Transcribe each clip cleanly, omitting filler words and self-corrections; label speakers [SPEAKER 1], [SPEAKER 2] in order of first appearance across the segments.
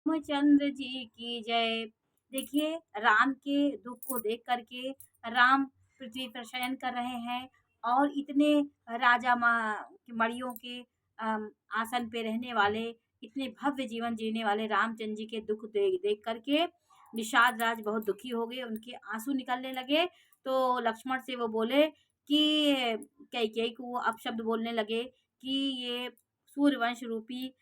[SPEAKER 1] रामचंद्र जी की जय। देखिए, राम के दुख को देख करके राम पृथ्वी पर शयन कर रहे हैं और इतने राजा मड़ियों के आसन पे रहने वाले, इतने भव्य जीवन जीने वाले रामचंद्र जी के दुख देख देख करके निषाद राज बहुत दुखी हो गए, उनके आंसू निकलने लगे। तो लक्ष्मण से वो बोले कि कैकेयी को वो अपशब्द बोलने लगे कि ये सूर्यवंश रूपी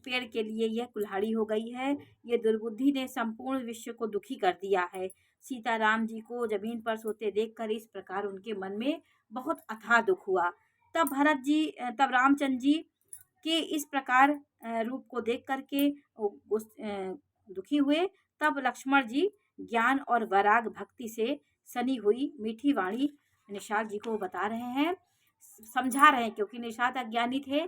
[SPEAKER 1] पेड़ के लिए यह कुल्हाड़ी हो गई है। ये दुर्बुद्धि ने संपूर्ण विश्व को दुखी कर दिया है। सीताराम जी को जमीन पर सोते देखकर इस प्रकार उनके मन में बहुत अथाह दुख हुआ। तब रामचंद्र जी के इस प्रकार रूप को देख करके दुखी हुए। तब लक्ष्मण जी ज्ञान और वैराग भक्ति से सनी हुई मीठी वाणी निषाद जी को बता रहे हैं, समझा रहे हैं, क्योंकि निषाद अज्ञानी थे,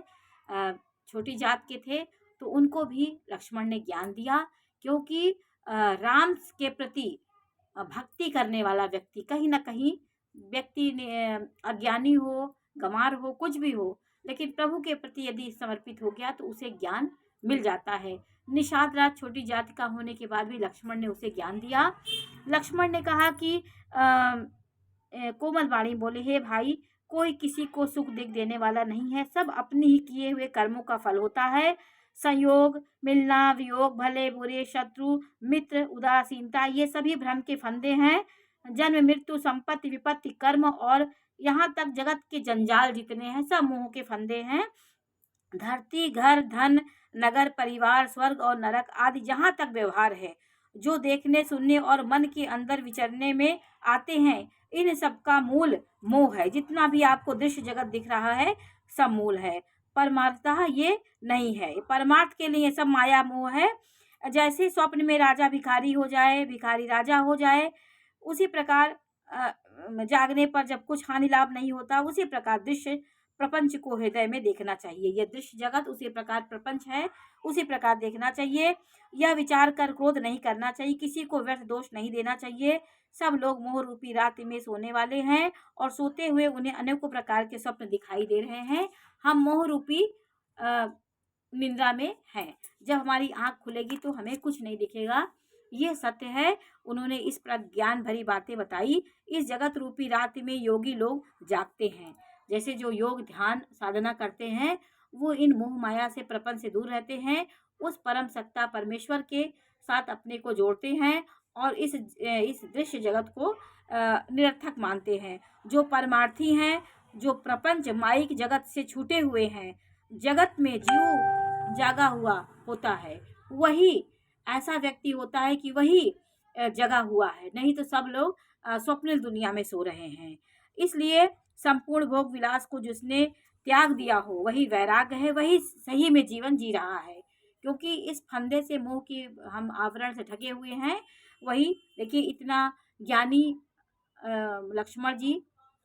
[SPEAKER 1] छोटी जात के थे। तो उनको भी लक्ष्मण ने ज्ञान दिया, क्योंकि राम के प्रति भक्ति करने वाला व्यक्ति कहीं ना कहीं व्यक्ति अज्ञानी हो, गंवार हो, कुछ भी हो, लेकिन प्रभु के प्रति यदि समर्पित हो गया तो उसे ज्ञान मिल जाता है। निषाद राज छोटी जाति का होने के बाद भी लक्ष्मण ने उसे ज्ञान दिया। लक्ष्मण ने कहा कि कोमल वाणी बोले, हे भाई, कोई किसी को सुख दुख देने वाला नहीं है, सब अपने ही किए हुए कर्मों का फल होता है। संयोग, मिलना, वियोग, भले बुरे, शत्रु मित्र, उदासीनता, ये सभी भ्रम के फंदे हैं। जन्म मृत्यु, संपत्ति विपत्ति, कर्म और यहाँ तक जगत के जंजाल जितने हैं सब मोह के फंदे हैं। धरती, घर, धन, नगर, परिवार, स्वर्ग और नरक आदि जहाँ तक व्यवहार है, जो देखने, सुनने और मन के अंदर विचरने में आते हैं, इन सब का मूल मोह है। जितना भी आपको दृश्य जगत दिख रहा है सब मूल है, परमार्थतः ये नहीं है। परमार्थ के लिए सब माया मोह है। जैसे स्वप्न में राजा भिखारी हो जाए, भिखारी राजा हो जाए, उसी प्रकार जागने पर जब कुछ हानि लाभ नहीं होता, उसी प्रकार दृश्य प्रपंच को हृदय में देखना चाहिए। यह दृश्य जगत उसी प्रकार प्रपंच है, उसी प्रकार देखना चाहिए। यह विचार कर क्रोध नहीं करना चाहिए, किसी को व्यर्थ दोष नहीं देना चाहिए। सब लोग मोह रूपी रात में सोने वाले हैं और सोते हुए उन्हें अनेकों प्रकार के स्वप्न दिखाई दे रहे हैं। हम मोह रूपी निंद्रा में हैं। जब हमारी आंख खुलेगी तो हमें कुछ नहीं दिखेगा, ये सत्य है। उन्होंने इस प्रज्ञान भरी बातें बताई। इस जगत रूपी रात में योगी लोग जागते हैं। जैसे जो योग ध्यान साधना करते हैं वो इन मोह माया से, प्रपंच से दूर रहते हैं, उस परम सत्ता परमेश्वर के साथ अपने को जोड़ते हैं और इस दृश्य जगत को निरर्थक मानते हैं। जो परमार्थी हैं, जो प्रपंच माइक जगत से छूटे हुए हैं, जगत में जीव जागा हुआ होता है, वही ऐसा व्यक्ति होता है कि वही जगा हुआ है, नहीं तो सब लोग स्वप्निल दुनिया में सो रहे हैं। इसलिए संपूर्ण भोग विलास को जिसने त्याग दिया हो वही वैराग्य है, वही सही में जीवन जी रहा है। क्योंकि इस फंदे से, मोह की हम आवरण से ढके हुए हैं। वही देखिए, इतना ज्ञानी लक्ष्मण जी,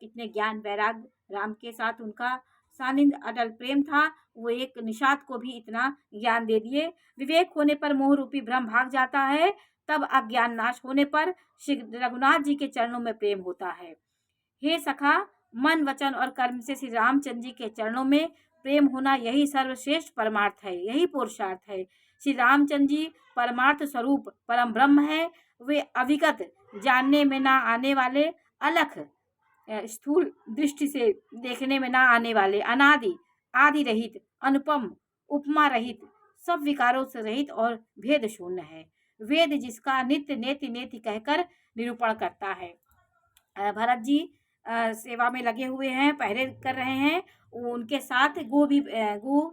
[SPEAKER 1] कितने ज्ञान वैराग्य राम के साथ उनका सानिध्य अटल प्रेम था, वो एक निषाद को भी इतना ज्ञान दे दिए। विवेक होने पर मोह रूपी भ्रम भाग जाता है, तब अज्ञान नाश होने पर श्री रघुनाथ जी के चरणों में प्रेम होता है। हे सखा, मन वचन और कर्म से श्री रामचंद्र जी के चरणों में प्रेम होना, यही सर्वश्रेष्ठ परमार्थ है, यही पुरुषार्थ है। श्री रामचंद्र जी परमार्थ स्वरूप परम ब्रह्म है। वे अविगत, जानने में ना आने वाले, अलख स्थूल दृष्टि से देखने में ना आने वाले, अनादि आदि रहित, अनुपम उपमा रहित, सब विकारों से रहित और भेद शून्य है। वेद जिसका नित्य नेति नेति कहकर निरूपण करता है। भरत जी सेवा में लगे हुए हैं, पहरे कर रहे हैं, उनके साथ गु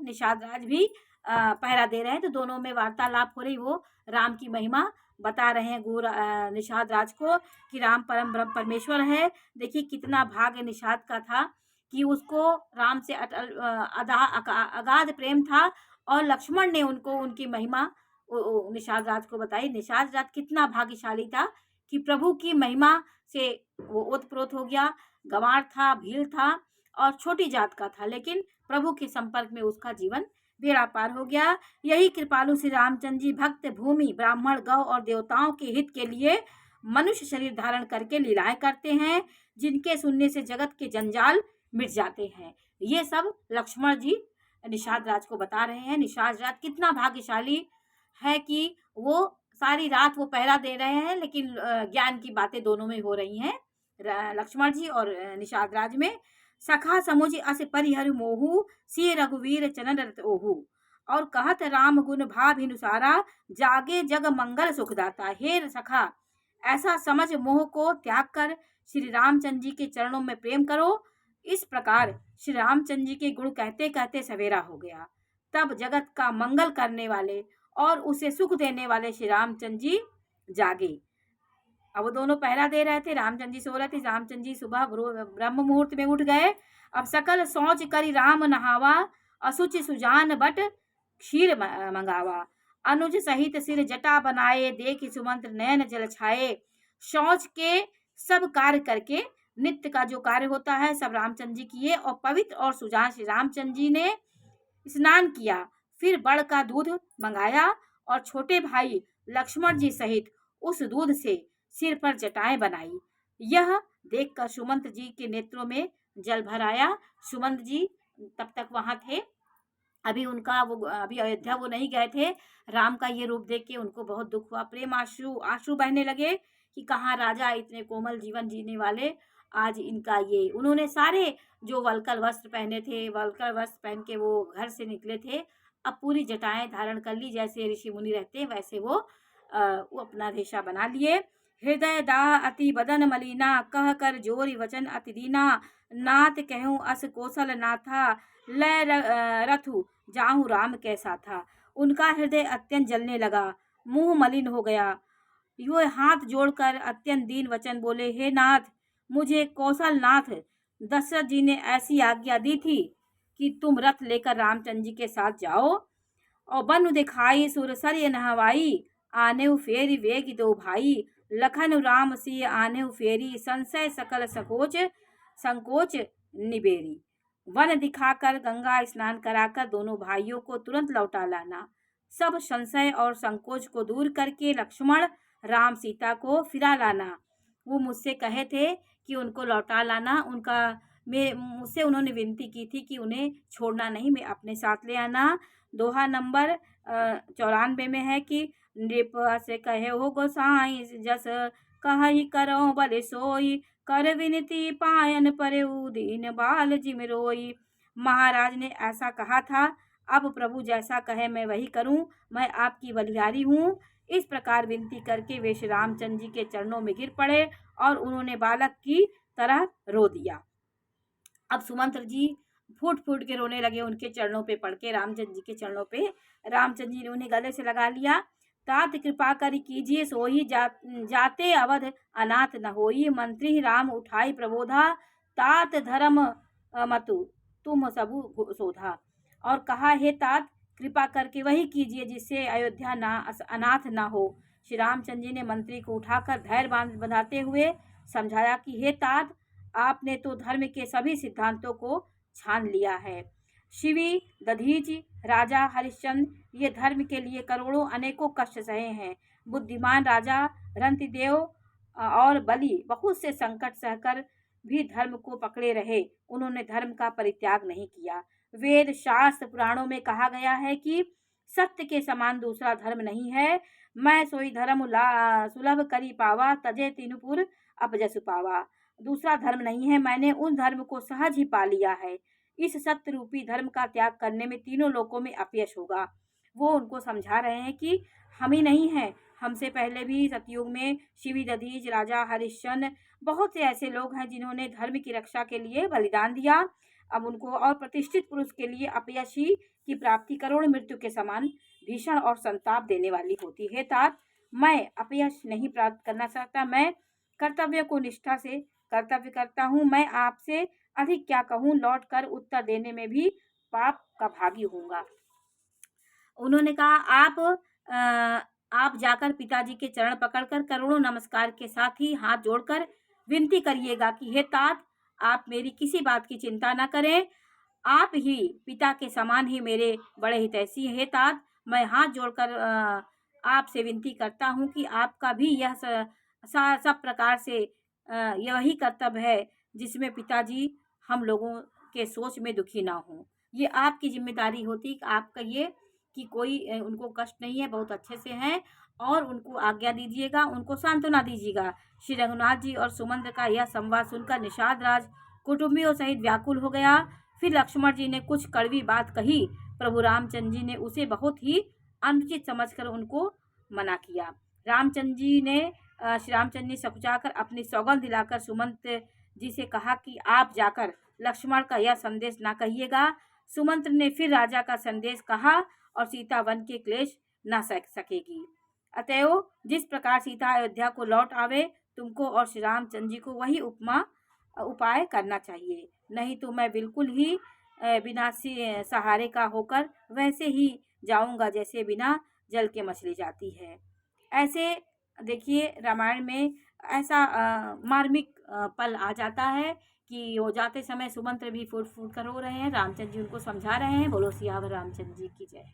[SPEAKER 1] निषाद राज भी पहरा दे रहे हैं। तो दोनों में वार्तालाप हो रही, वो राम की महिमा बता रहे हैं निषाद राज को कि राम परम ब्रह्म परमेश्वर है। देखिए कितना भाग्य निषाद का था कि उसको राम से अगाध प्रेम था और लक्ष्मण ने उनको उनकी महिमा निषाद राज को बताई। निषाद राज कितना भाग्यशाली था कि प्रभु की महिमा से वो ओतप्रोत हो गया। गंवार था, भील था और छोटी जात का था, लेकिन प्रभु के संपर्क में उसका जीवन बेड़ा पार हो गया। यही कृपालु श्री रामचंद्र जी भक्त, भूमि, ब्राह्मण, गौ और देवताओं के हित के लिए मनुष्य शरीर धारण करके लीलाएं करते हैं, जिनके सुनने से जगत के जंजाल मिट जाते हैं। ये सब लक्ष्मण जी निषाद राज को बता रहे हैं। निषाद राज कितना भाग्यशाली है कि वो सारी रात वो पहरा दे रहे हैं, लेकिन ज्ञान की बातें दोनों में हो रही हैं, लक्ष्मण जी और निषाद राज में। सखा समुझ अस परिहर मोहू, सिय रघुवीर चरण रत ओहू। और कहत राम गुण भाभिनुसारा, जागे जग मंगल सुखदाता। हे सखा, ऐसा समझ मोह को त्याग कर श्री रामचंद्र जी के चरणों में प्रेम करो। इस प्रकार श्री रामचंद्र जी के गुण कहते कहते सवेरा हो गया। तब जगत का मंगल करने वाले और उसे सुख देने वाले श्री रामचंद्र जी जागे। अब वो दोनों पहरा दे रहे थे, रामचंद्र जी सो रहे थे। रामचंद्र जी सुबह ब्रह्म मुहूर्त में उठ गए। अब सकल सोच करी राम नहावा, असुचि सुजान बट क्षीर मंगावा। अनुज सहित सिर जटा बनाए, देख सुमंत्र नयन जल छाए। शौच के सब कार्य करके, नित्य का जो कार्य होता है सब रामचंद्र जी किए, और पवित्र और सुजान श्री रामचंद्र जी ने स्नान किया। फिर बड़ का दूध मंगाया और छोटे भाई लक्ष्मण जी सहित उस दूध से सिर पर जटाएं बनाई। यह देखकर सुमंत्र जी के नेत्रों में जल भर आया। सुमंत्र जी तब तक वहां थे, अभी अयोध्या वो नहीं गए थे। राम का ये रूप देख के उनको बहुत दुख हुआ, प्रेम आंसू आंसू बहने लगे कि कहाँ राजा इतने कोमल जीवन जीने वाले, आज इनका ये। उन्होंने सारे जो वल्कल वस्त्र पहने थे, वल्कल वस्त्र पहन के वो घर से निकले थे, अब पूरी जटाएं धारण कर ली, जैसे ऋषि मुनि रहते हैं वैसे वो अपना रेशा बना लिए। हृदय दाह अति बदन मलिना, कह कर जोरी वचन अति दीना। नाथ कहूँ अस कौशल नाथा, लय रथु जाहू राम कैसा था। उनका हृदय अत्यंत जलने लगा, मुंह मलिन हो गया। यो हाथ जोड़कर अत्यंत दीन वचन बोले, हे नाथ, मुझे कौशल नाथ दशरथ जी ने ऐसी आज्ञा दी थी कि तुम रथ लेकर रामचंद्र जी के साथ जाओ और बन दिखाई सुरसर नहवाई। आने फेरी वेग दो भाई, लखन राम सी आने फेरी। संशय सकल संकोच निबेरी। वन दिखाकर गंगा स्नान कराकर दोनों भाइयों को तुरंत लौटा लाना। सब संशय और संकोच को दूर करके लक्ष्मण राम सीता को फिरा लाना। वो मुझसे कहे थे कि उनको लौटा लाना। मुझसे उन्होंने विनती की थी कि उन्हें छोड़ना नहीं, मैं अपने साथ ले आना। दोहा नंबर 94 में है कि नृप से कहे हो गोसाई, जस कहि करो बल सोई। कर विनती पायन पर दीन बाल जिम रोई। महाराज ने ऐसा कहा था, अब प्रभु जैसा कहे मैं वही करूं, मैं आपकी बलिहारी हूँ। इस प्रकार विनती करके वे श्री रामचंद्र जी के चरणों में गिर पड़े और उन्होंने बालक की तरह रो दिया। अब सुमंत्र जी फूट फूट के रोने लगे उनके चरणों पे पड़ के, रामचंद्र जी के चरणों पे। रामचंद्र जी ने उन्हें गले से लगा लिया। तात कृपा कर कीजिए सोही, जाते अवध अनाथ न होई। मंत्री राम उठाई प्रबोधा, तात धर्म मतु तुम सबु शोधा। और कहा, हे तात, कृपा करके वही कीजिए जिससे अयोध्या अनाथ ना हो। श्री रामचंद्र जी ने मंत्री को उठाकर धैर्य बंधाते हुए समझाया कि हे तात, आपने तो धर्म के सभी सिद्धांतों को छान लिया है। शिवी दधीच राजा हरिश्चंद्र ये धर्म के लिए करोड़ों अनेकों कष्ट सहे हैं। बुद्धिमान राजा रंतिदेव और बलि बहुत से संकट सहकर भी धर्म को पकड़े रहे, उन्होंने धर्म का परित्याग नहीं किया। वेद शास्त्र पुराणों में कहा गया है कि सत्य के समान दूसरा धर्म नहीं है। मैं सोई धर्म सुलभ करी पावा, तजे तीनुपुर अपजसु पावा। दूसरा धर्म नहीं है, मैंने उन धर्म को सहज ही पा लिया है। इस सत्य रूपी धर्म का त्याग करने में तीनों लोकों में अपयश होगा। वो उनको समझा रहे हैं कि हम ही नहीं हैं, हमसे पहले भी सतयुग में शिवी दधीच, राजा हरिश्चंद्र, बहुत से ऐसे लोग हैं जिन्होंने धर्म की रक्षा के लिए बलिदान दिया। अब उनको और प्रतिष्ठित पुरुष के लिए अपयश ही की प्राप्ति करोड़ मृत्यु के समान भीषण और संताप देने वाली होती है। तात, मैं अपयश नहीं प्राप्त करना चाहता, मैं कर्तव्य को निष्ठा से कर्तव्य करता हूँ। मैं आपसे अधिक क्या कहूँ, लौट कर उत्तर देने में भी पाप का भागी होऊंगा। उन्होंने कहा, आप जाकर पिताजी के चरण पकड़कर करोड़ों नमस्कार के साथ ही हाथ जोड़कर विनती करिएगा कि हे तात, आप मेरी किसी बात की चिंता न करें, आप ही पिता के समान ही मेरे बड़े हितैषी हैं। हे तात, मैं हाथ जोड़कर आपसे विनती करता हूँ कि आपका भी यह सब प्रकार से यही कर्तव्य है जिसमें पिताजी हम लोगों के सोच में दुखी ना हो। ये आपकी जिम्मेदारी होती कि आपका ये कि कोई उनको कष्ट नहीं है, बहुत अच्छे से हैं और उनको आज्ञा दीजिएगा, उनको सांत्वना दीजिएगा। श्री रघुनाथ जी और सुमंत्र का यह संवाद सुनकर निषाद राज कुटुंबियों सहित व्याकुल हो गया। फिर लक्ष्मण जी ने कुछ कड़वी बात कही। प्रभु रामचंद्र जी ने उसे बहुत ही अनुचित समझकर उनको मना किया। श्री रामचंद्र ने सकुचाकर अपनी सौगंध दिलाकर सुमंत्र जी से कहा कि आप जाकर लक्ष्मण का यह संदेश ना कहिएगा। सुमंत्र ने फिर राजा का संदेश कहा और सीता वन के क्लेश न सकेगी। अतएव जिस प्रकार सीता अयोध्या को लौट आवे, तुमको और श्री रामचंद्र जी को वही उपाय करना चाहिए, नहीं तो मैं बिल्कुल ही बिना सहारे का होकर वैसे ही जाऊंगा जैसे बिना जल के मछली जाती है। ऐसे देखिए रामायण में ऐसा मार्मिक पल आ जाता है कि वो जाते समय सुमंत्र भी फूट फूट कर रो रहे हैं, रामचंद्र जी उनको समझा रहे हैं। बोलो सियावर रामचंद्र जी की जय।